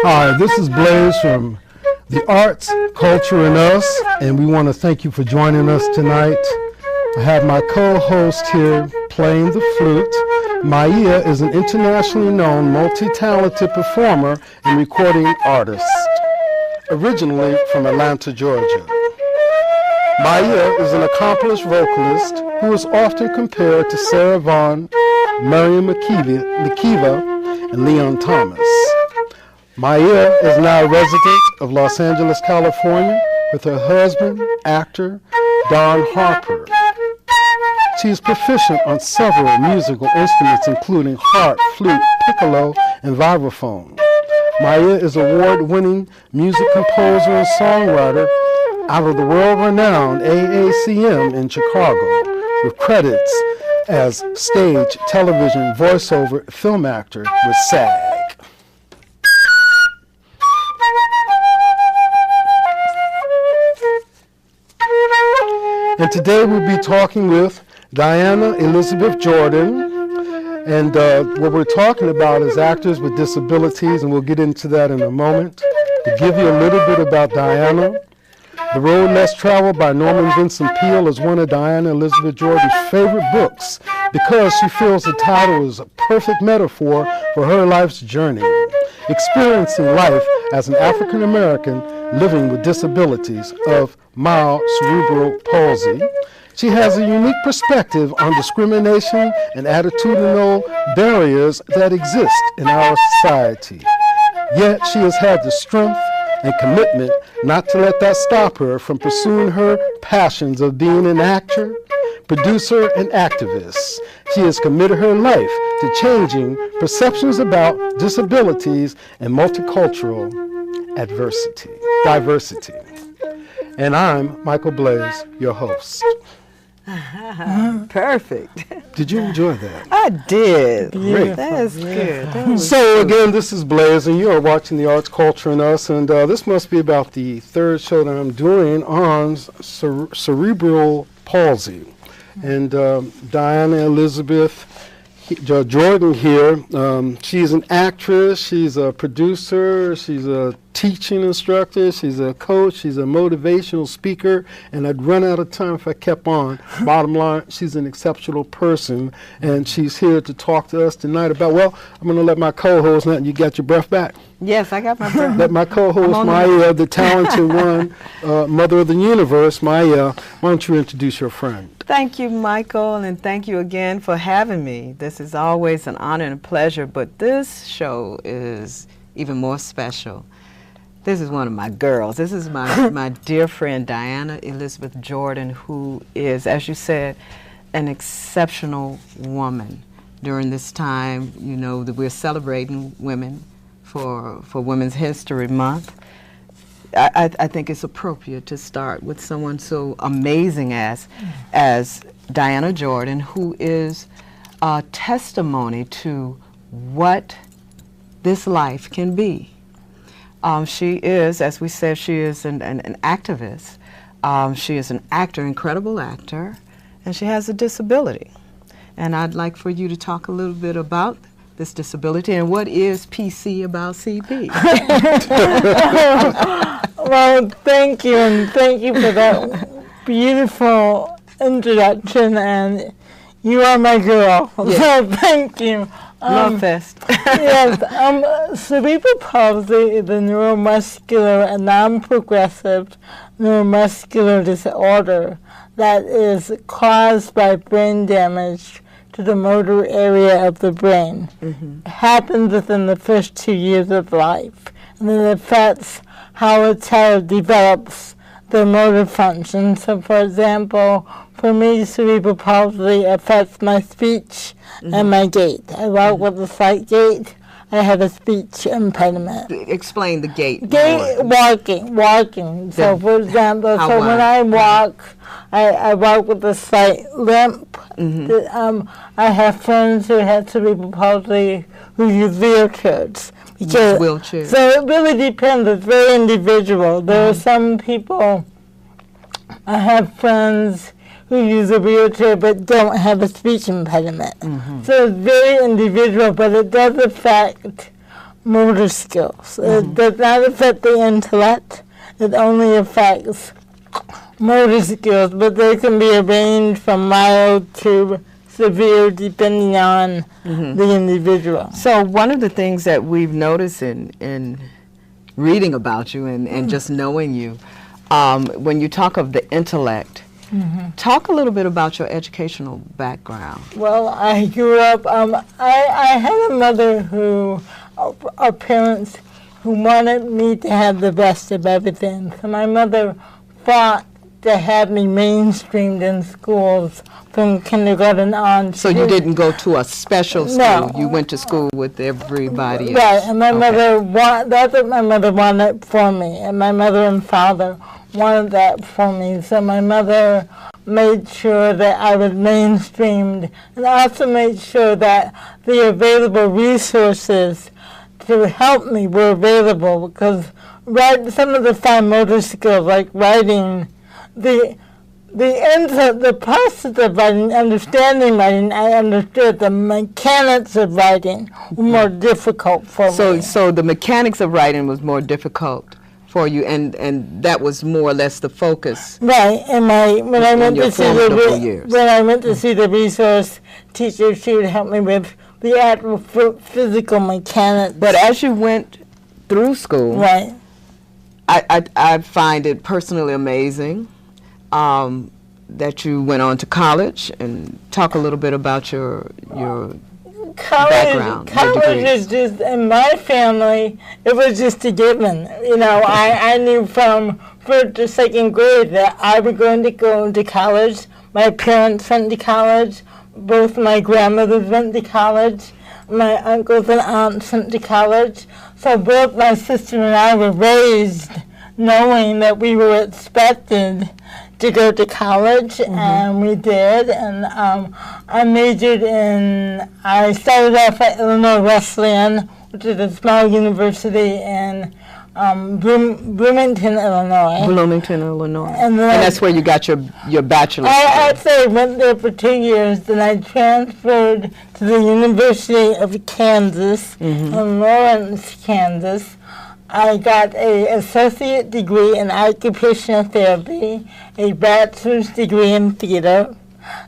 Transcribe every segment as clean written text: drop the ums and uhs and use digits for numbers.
Hi, this is Blaze from The Arts, Culture, and Us, and we want to thank you for joining us tonight. I have my co-host here playing the flute. Maia is an internationally known, multi-talented performer and recording artist, originally from Atlanta, Georgia. Maia is an accomplished vocalist who is often compared to Sarah Vaughan, Miriam Makeba, and Leon Thomas. Maia is now a resident of Los Angeles, California, with her husband, actor Don Harper. She is proficient on several musical instruments, including harp, flute, piccolo, and vibraphone. Maia is an award-winning music composer and songwriter out of the world-renowned AACM in Chicago, with credits as stage, television, voiceover, film actor with SAG. And today we'll be talking with Diana Elizabeth Jordan, and what we're talking about is actors with disabilities, and we'll get into that in a moment. To give you a little bit about Diana, The Road Less Traveled by Norman Vincent Peale is one of Diana Elizabeth Jordan's favorite books because she feels the title is a perfect metaphor for her life's journey, experiencing life as an African American living with disabilities of mild cerebral palsy. She has a unique perspective on discrimination and attitudinal barriers that exist in our society. Yet she has had the strength and commitment not to let that stop her from pursuing her passions of being an actor, producer, and activist. She has committed her life to changing perceptions about disabilities and multicultural diversity. And I'm Michael Blaze, your host. Perfect. Did you enjoy that? I did. Great. That's good. That was So again, this is Blaze, and you are watching The Arts, Culture, and Us, and this must be about the third show that I'm doing on cerebral palsy. And Diana Elizabeth Jordan here, she's an actress, she's a producer, she's a teaching instructor, she's a coach, she's a motivational speaker, and I'd run out of time if I kept on. Bottom line, she's an exceptional person, and she's here to talk to us tonight about, well, I'm going to let my co-host, now you got your breath back? Yes, I got my breath. Let my co-host, Maia, the talented one, mother of the universe, Maia, why don't you introduce your friend? Thank you, Michael, and thank you again for having me. This is always an honor and a pleasure, but this show is even more special. This is one of my girls. This is my dear friend, Diana Elizabeth Jordan, who is, as you said, an exceptional woman. During this time, you know, that we're celebrating women for Women's History Month. I think it's appropriate to start with someone so amazing as Diana Jordan, who is a testimony to what this life can be. She is, as we said, she is an activist. She is an actor, incredible actor, and she has a disability. And I'd like for you to talk a little bit about this disability and what is PC about CP. Well, thank you, and thank you for that beautiful introduction, and you are my girl, yes. So thank you. Love fest. Yes, cerebral palsy is a neuromuscular and non-progressive neuromuscular disorder that is caused by brain damage to the motor area of the brain. Mm-hmm. It happens within the first 2 years of life, and it affects how a child develops their motor function. So, for example, for me, cerebral palsy affects my speech and my gait. I walk with a slight gait. I have a speech impediment. Explain the gait. Walking. So, for example, when I walk, I walk with a slight limp. Mm-hmm. I have friends who have cerebral palsy who use wheelchairs. Wheelchair. So it really depends. It's very individual. There are some people, I have friends who use a wheelchair but don't have a speech impediment. Mm-hmm. So it's very individual, but it does affect motor skills. It does not affect the intellect. It only affects motor skills, but they can be a range from mild to severe depending on the individual. So one of the things that we've noticed in reading about you and just knowing you, when you talk of the intellect, talk a little bit about your educational background. Well, I grew up, I had a mother who, or parents who wanted me to have the best of everything. So my mother fought to have me mainstreamed in schools from kindergarten on. So you didn't go to a special school? No. You went to school with everybody else? Right, and my mother, that's what my mother wanted for me, and my mother and father wanted that for me. So my mother made sure that I was mainstreamed, and also made sure that the available resources to help me were available, because some of the fine motor skills, like writing, the process of writing, understanding writing, I understood. The mechanics of writing were more difficult for me. So the mechanics of writing was more difficult for you, and that was more or less the focus. Right, and when I went to see the resource teacher, she would help me with the actual physical mechanics. But as you went through school, right, I find it personally amazing that you went on to college, and talk a little bit about your background. College is just, in my family, it was just a given. You know, I knew from first to second grade that I was going to go to college. My parents went to college. Both my grandmothers went to college. My uncles and aunts went to college. So both my sister and I were raised knowing that we were expected to go to college, and we did. And I started off at Illinois Wesleyan, which is a small university in Bloomington, Illinois. Bloomington, Illinois. And that's where you got your bachelor's. I actually went there for 2 years, then I transferred to the University of Kansas in Lawrence, Kansas. I got an associate degree in occupational therapy, a bachelor's degree in theater.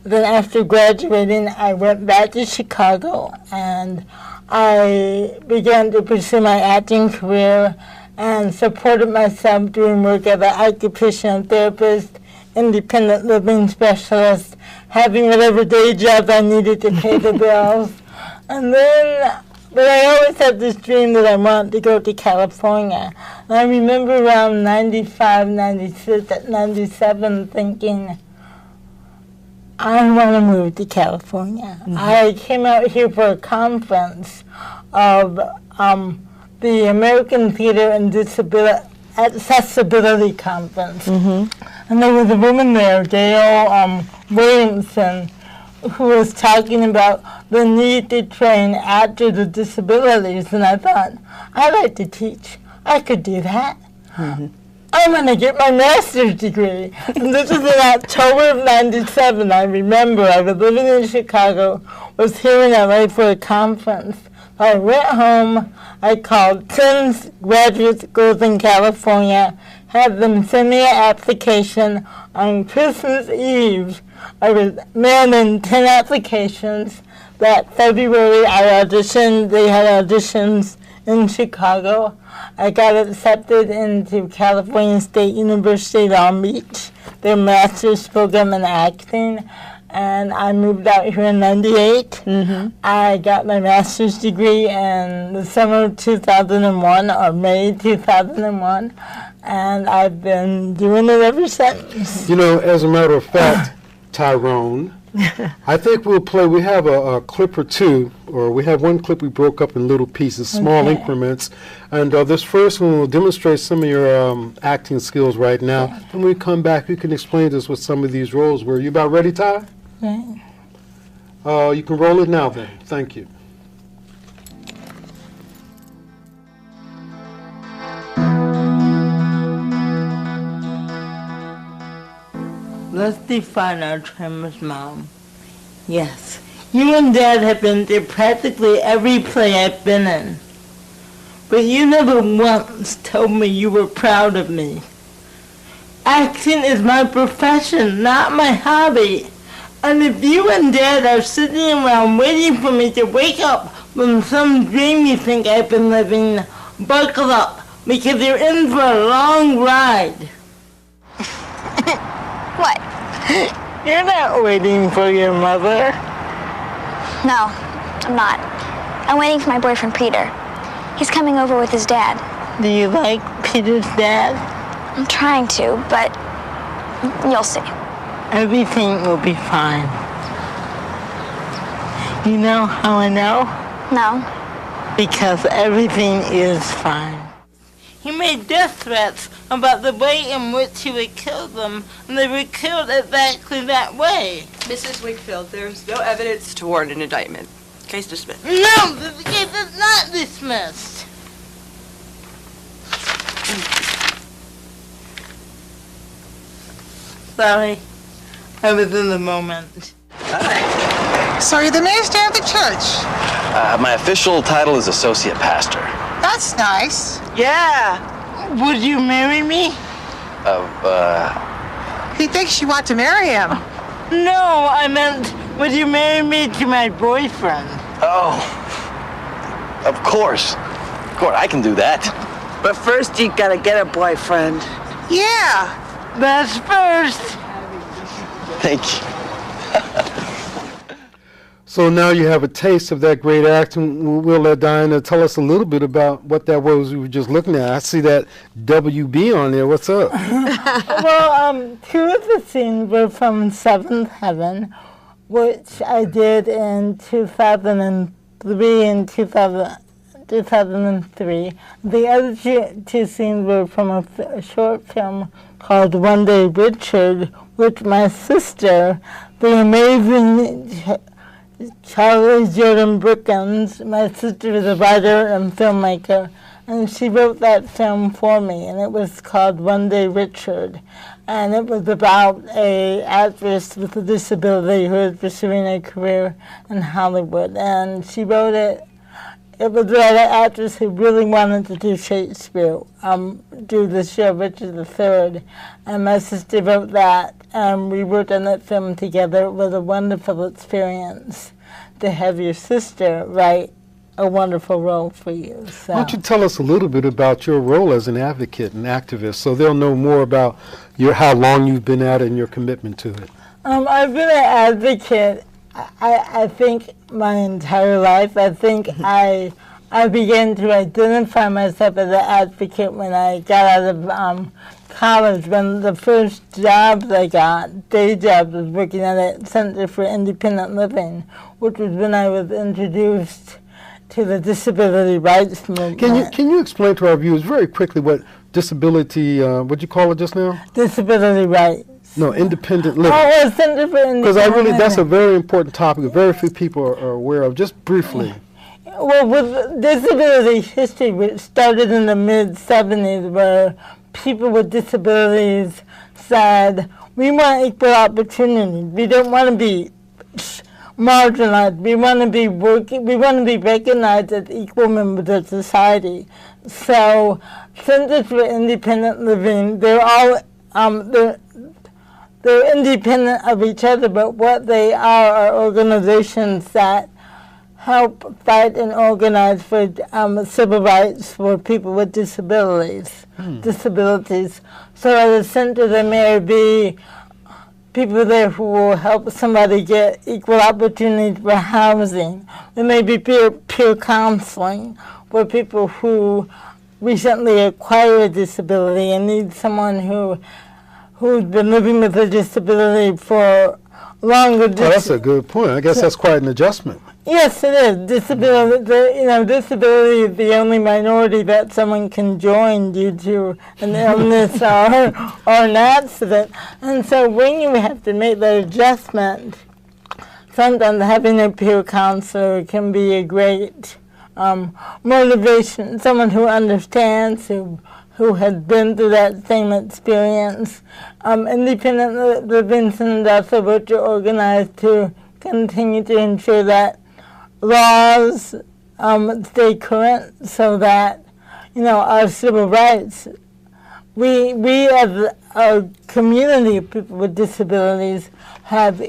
Then after graduating, I went back to Chicago, and I began to pursue my acting career and supported myself doing work as an occupational therapist, independent living specialist, having whatever day job I needed to pay the bills. And then, but I always had this dream that I wanted to go to California. And I remember around 95, 96, 97 thinking, I want to move to California. I came out here for a conference of the American Theater and Accessibility Conference. And there was a woman there, Dale Williamson, who was talking about the need to train actors with disabilities. And I thought, I'd like to teach. I could do that. I'm going to get my master's degree. And this was in October of 97. I remember I was living in Chicago, was here in LA for a conference. I went home, I called 10 graduate schools in California, had them send me an application. On Christmas Eve, I was mailing 10 applications. That February I auditioned, they had auditions in Chicago. I got accepted into California State University, Long Beach, their master's program in acting, and I moved out here in 98. I got my master's degree in the summer of 2001, or May 2001, and I've been doing it ever since. You know, as a matter of fact, Tyrone, I think we have a clip or two, or we have one clip we broke up in little pieces, small increments, and this first one will demonstrate some of your acting skills right now. When we come back, you can explain to us what some of these roles were. You about ready, Ty? You can roll it now then. Thank you. Let's define our tremors, Mom. Yes, you and Dad have been to practically every play I've been in. but you never once told me you were proud of me. Acting is my profession, not my hobby. And if you and Dad are sitting around waiting for me to wake up from some dream you think I've been living, buckle up, because you're in for a long ride. What? You're not waiting for your mother. No, I'm not. I'm waiting for my boyfriend, Peter. He's coming over with his dad. Do you like Peter's dad? I'm trying to, but you'll see. Everything will be fine. You know how I know? No. Because everything is fine. He made death threats about the way in which he would kill them, and they were killed exactly that way. Mrs. Wakefield, there's no evidence to warrant an indictment. Case dismissed. No, the case is not dismissed. Sorry, I was in the moment. So you're the minister of the church? My official title is associate pastor. That's nice. Yeah. Would you marry me? He thinks you want to marry him. No, I meant, would you marry me to my boyfriend? Oh, of course. Of course, I can do that. But first you gotta get a boyfriend. Yeah. That's first. Thank you. So now you have a taste of that great acting. We'll let Diana tell us a little bit about what that was we were just looking at. I see that WB on there. What's up? Well, two of the scenes were from Seventh Heaven, which I did in 2003 and 2003. The other two scenes were from a short film called One Day Richard, which my sister, the amazing Charlie Jordan Brookins, my sister is a writer and filmmaker, and she wrote that film for me, and it was called One Day Richard. And it was about an actress with a disability who is pursuing a career in Hollywood. And she wrote it. It was about an actress who really wanted to do Shakespeare, do the show Richard III. And my sister wrote that, and we worked on that film together. It was a wonderful experience to have your sister write a wonderful role for you. So. Why don't you tell us a little bit about your role as an advocate and activist so they'll know more about how long you've been at it and your commitment to it? I've been an advocate, I think, my entire life. I think I began to identify myself as an advocate when I got out of college. When the first jobs I got, day jobs, was working at a Center for Independent Living, which was when I was introduced to the disability rights movement. Can you explain to our viewers very quickly what disability, what'd you call it just now? Disability rights. No, independent living. Oh, Center for Independent Living. That's a very important topic that very few people are aware of. Just briefly. Well, with disability history, which started in the mid-'70s, where people with disabilities said, we want equal opportunity. We don't want to be marginalized. We want to be recognized as equal members of society. So, Centers for Independent Living, they're all they're independent of each other, but what they are organizations that help fight and organize for civil rights for people with disabilities. So at a center there may be people there who will help somebody get equal opportunity for housing. There may be peer counseling for people who recently acquired a disability and need someone who's been living with a disability for longer. That's a good point. I guess that's quite an adjustment. Yes, it is. Disability is the only minority that someone can join due to an illness or an accident. And so when you have to make that adjustment, sometimes having a peer counselor can be a great motivation, someone who understands, who has been through that same experience. Independent Living Centers also work to organize to continue to ensure that laws stay current so that our civil rights. We as a community of people with disabilities have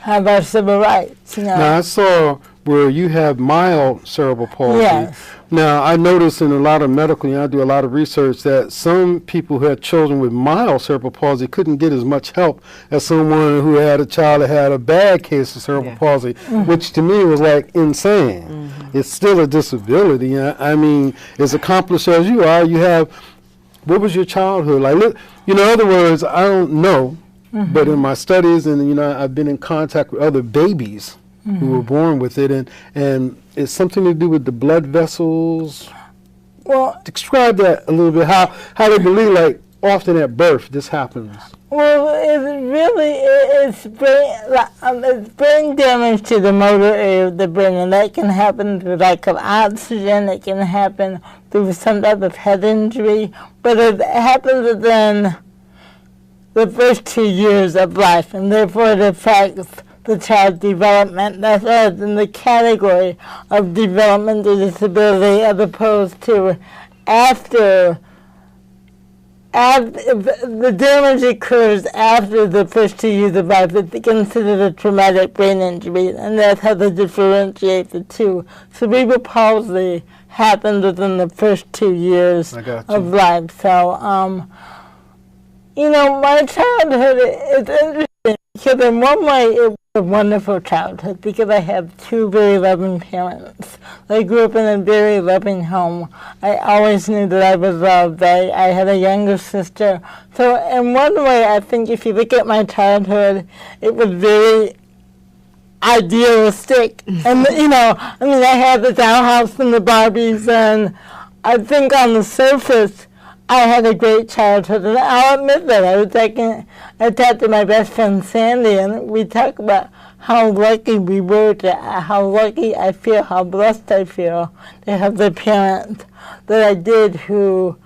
our civil rights. Now I saw where you have mild cerebral palsy. Yes. Now I noticed in a lot of medical, I do a lot of research that some people who had children with mild cerebral palsy couldn't get as much help as someone who had a child that had a bad case of cerebral palsy, which to me was like insane. It's still a disability. I mean, as accomplished as you are, you have. What was your childhood like? In other words, I don't know, but in my studies and I've been in contact with other babies who were born with it, and it's something to do with the blood vessels. Well, describe that a little bit. How they believe like often at birth this happens. Well, it's brain damage to the motor area of the brain, and that can happen through lack of oxygen. It can happen through some type of head injury, but it happens within the first 2 years of life, and therefore it affects the child's development. That's in the category of developmental disability, as opposed to after the damage occurs after the first 2 years of life. It's considered a traumatic brain injury, and that's how they differentiate the two. Cerebral palsy happens within the first 2 years of life. So, my childhood is interesting because in one way it was a wonderful childhood because I have two very loving parents. I grew up in a very loving home. I always knew that I was loved. I had a younger sister. So in one way, I think if you look at my childhood, it was very idealistic. And, I had the dollhouse and the Barbies, and I think on the surface, I had a great childhood, and I'll admit that. I talked to my best friend Sandy, and we talked about how lucky we were, how lucky I feel, how blessed I feel to have the parents that I did who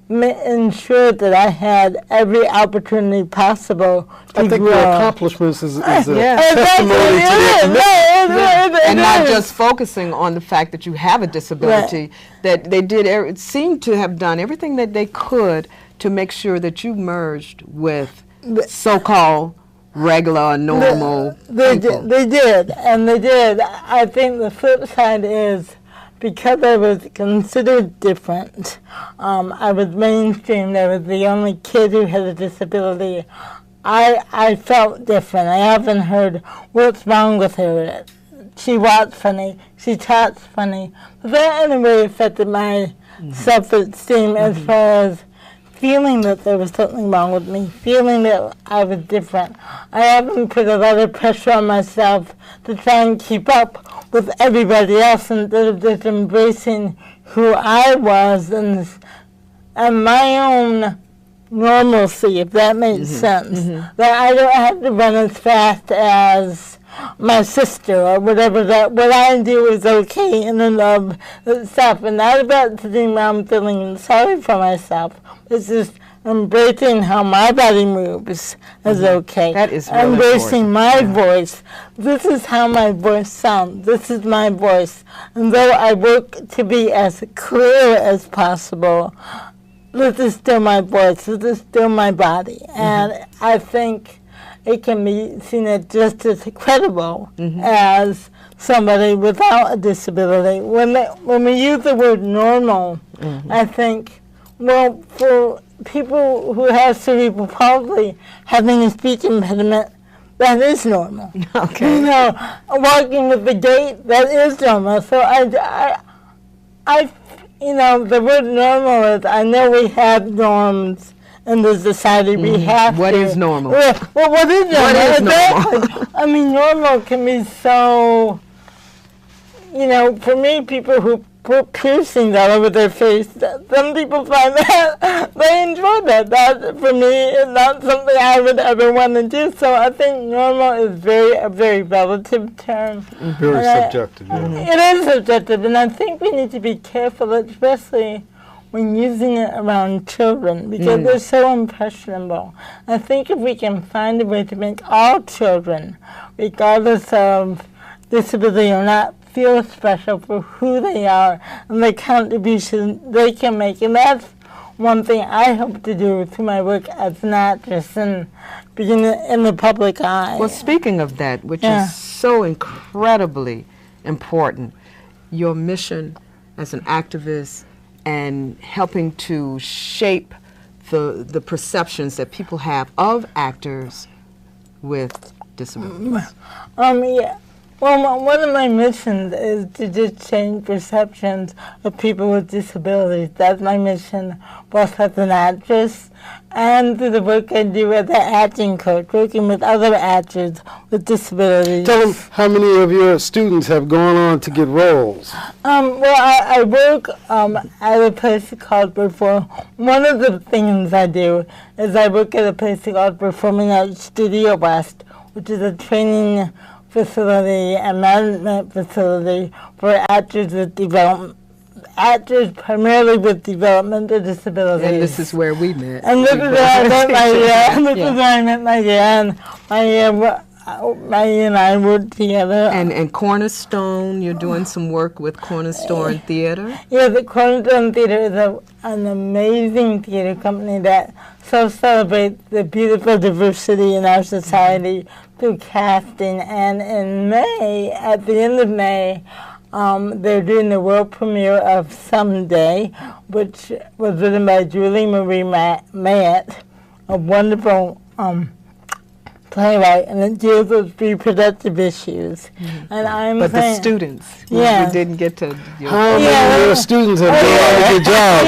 ensured that I had every opportunity possible to grow. I think your accomplishments is a testimony to that. And not just focusing on the fact that you have a disability, that they did seem to have done everything that they could to make sure that you merged with so-called regular or normal people. They did. I think the flip side is because I was considered different, I was mainstreamed, I was the only kid who had a disability, I felt different. I often heard, what's wrong with her? She walks funny, she talks funny. But that in a way affected my self-esteem as far as feeling that there was something wrong with me, feeling that I was different. I often put a lot of pressure on myself to try and keep up with everybody else instead of just embracing who I was and my own normalcy, if that makes sense. That I don't have to run as fast as my sister or whatever, that what I do is okay in and of itself. And not about sitting around feeling sorry for myself. It's just embracing how my body moves is okay. That is really embracing my voice. This is how my voice sounds. This is my voice. And though I work to be as clear as possible, this is still my voice. This is still my body. And I think it can be seen as just as credible as somebody without a disability. When we use the word normal, I think, well, for people who have cerebral palsy, having a speech impediment, that is normal. Okay. Walking with the gait, that is normal. So the word normal is, I know we have norms in the society. We have What to. is normal? Well, what is normal? What is normal? I mean, normal can be so, for me, people who put piercings all over their face, some people find that, they enjoy that. That, for me, is not something I would ever want to do. So I think normal is a very relative term. Very subjective. It is subjective, and I think we need to be careful, especially when using it around children, because they're so impressionable. I think if we can find a way to make all children, regardless of disability or not, feel special for who they are and the contribution they can make. And that's one thing I hope to do through my work as an actress and being in the public eye. Well, speaking of that, which is so incredibly important, your mission as an activist and helping to shape the perceptions that people have of actors with disabilities. Yeah. Well, one of my missions is to just change perceptions of people with disabilities. That's my mission, both as an actress and through the work I do as an acting coach, working with other actors with disabilities. Tell them how many of your students have gone on to get roles. I work at a place called Perform. One of the things I do is I work at a place called Performing Arts Studio West, which is a training facility and management facility for actors with actors primarily with developmental disabilities. And this is where we met. And this is where I met Maia. This is where I met Maia. And Maia and I worked together. And Cornerstone, you're doing some work with Cornerstone Theater? Yeah, the Cornerstone Theater is an amazing theater company that celebrates the beautiful diversity in our society through casting. And in May, at the end of May, they're doing the world premiere of Someday, which was written by Julie Marie Matt, a wonderful playwright, and it deals with reproductive issues. And I'm but saying, the students, you didn't get to. How many of your students have done a good job?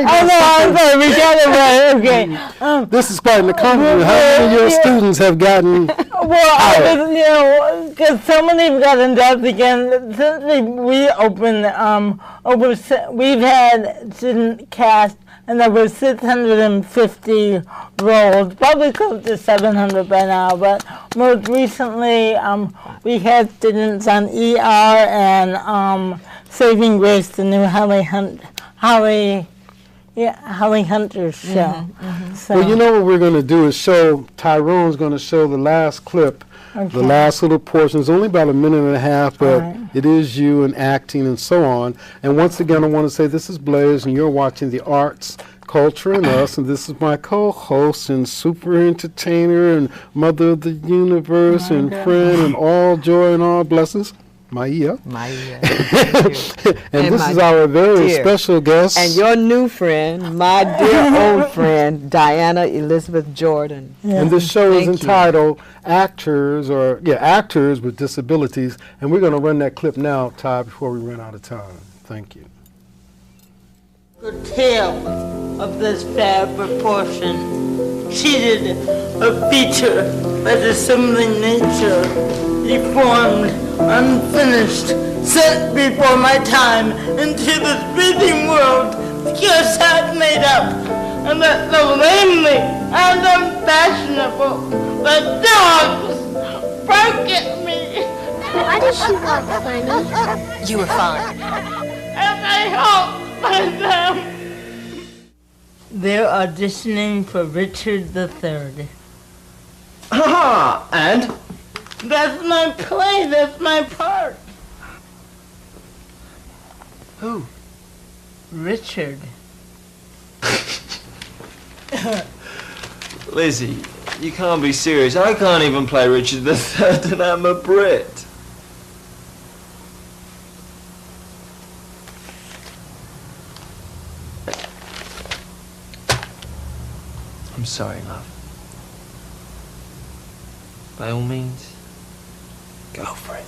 I'm sorry, we got it right. Okay. This is quite an accomplishment. How many of your students have gotten? Well, because so many have gotten jobs again. Since we opened, we've had student cast, and there were 650 roles, probably close to 700 by now. But most recently, we had students on ER and Saving Grace, the new Holly Hunter's show. So. Well, you know what we're going to do is show, Tyrone's going to show the last clip, the last little portion. It's only about a minute and a half, but it is you and acting and so on. And once again, I want to say this is Blaze, and you're watching The Arts, Culture, and Us, and this is my co-host and super entertainer and mother of the universe and friend and all joy and all blessings, Maia. Maia. And this is our very special guest. And your new friend, my dear old friend, Diana Elizabeth Jordan. And this show is entitled Actors with Disabilities. And we're going to run that clip now, Ty, before we run out of time. Thank you. The tale of this fair proportion, cheated of feature by dissembling nature, deformed, unfinished, sent before my time into this breathing world, scarce half made up, and that so lamely and unfashionable, the dogs bark at me. Why did she look funny? You were fine. And I hope by them. They're auditioning for Richard III. And? That's my play, that's my part. Who? Richard. Lizzie, you can't be serious. I can't even play Richard III and I'm a Brit. I'm sorry, love. By all means, go for it.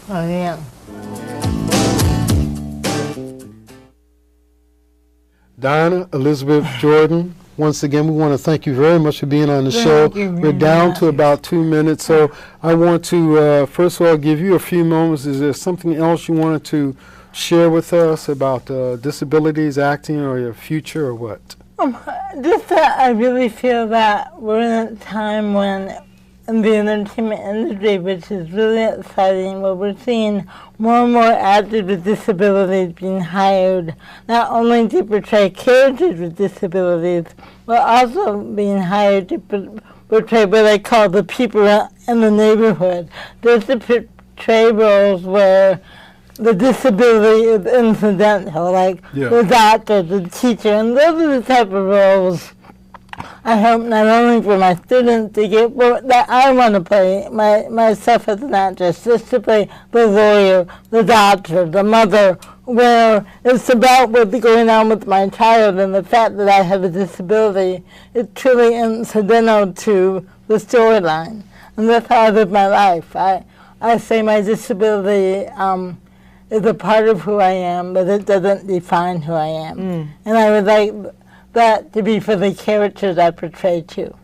Oh, yeah. Diana Elizabeth Jordan, once again, we want to thank you very much for being on the show. We're down to about 2 minutes, so I want to, first of all, give you a few moments. Is there something else you wanted to share with us about disabilities, acting, or your future, or what? Just that I really feel that we're in a time when in the entertainment industry, which is really exciting, where we're seeing more and more actors with disabilities being hired, not only to portray characters with disabilities, but also being hired to portray what I call the people in the neighborhood. Just to portray roles where the disability is incidental, like the doctor, the teacher, and those are the type of roles I hope not only for my students to get, but that I want to play myself as an actress, just to play the lawyer, the doctor, the mother, where it's about what's going on with my child, and the fact that I have a disability is truly incidental to the storyline. And that's how I live my life. I say my disability is a part of who I am, but it doesn't define who I am. And I would like that to be for the characters I portray too.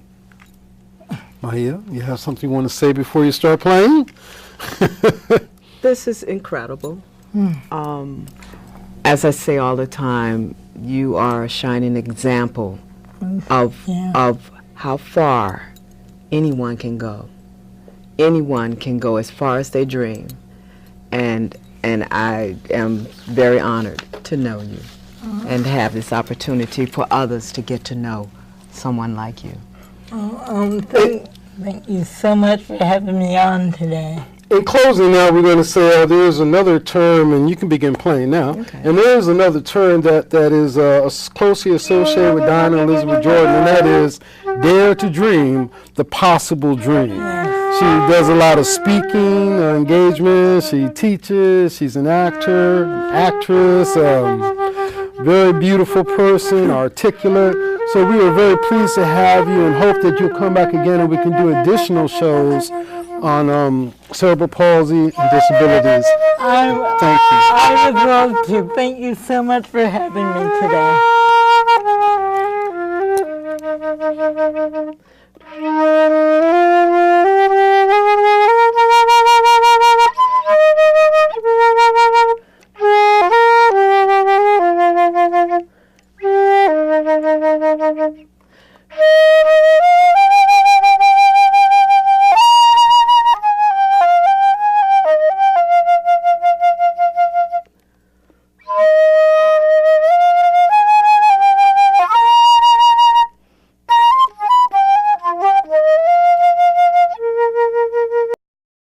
Maia, you have something you want to say before you start playing? This is incredible. As I say all the time, you are a shining example of how far anyone can go. Anyone can go as far as they dream. And I am very honored to know you and have this opportunity for others to get to know someone like you. Thank you so much for having me on today. In closing now, we're going to say there's another term, and you can begin playing now, and there's another term that is closely associated with Diana Elizabeth Jordan, and that is dare to dream the possible dream. She does a lot of speaking, engagement, she teaches, she's an actor, actress, very beautiful person, articulate. So we are very pleased to have you and hope that you'll come back again and we can do additional shows on cerebral palsy and disabilities. Thank you. I would love to. Thank you so much for having me today.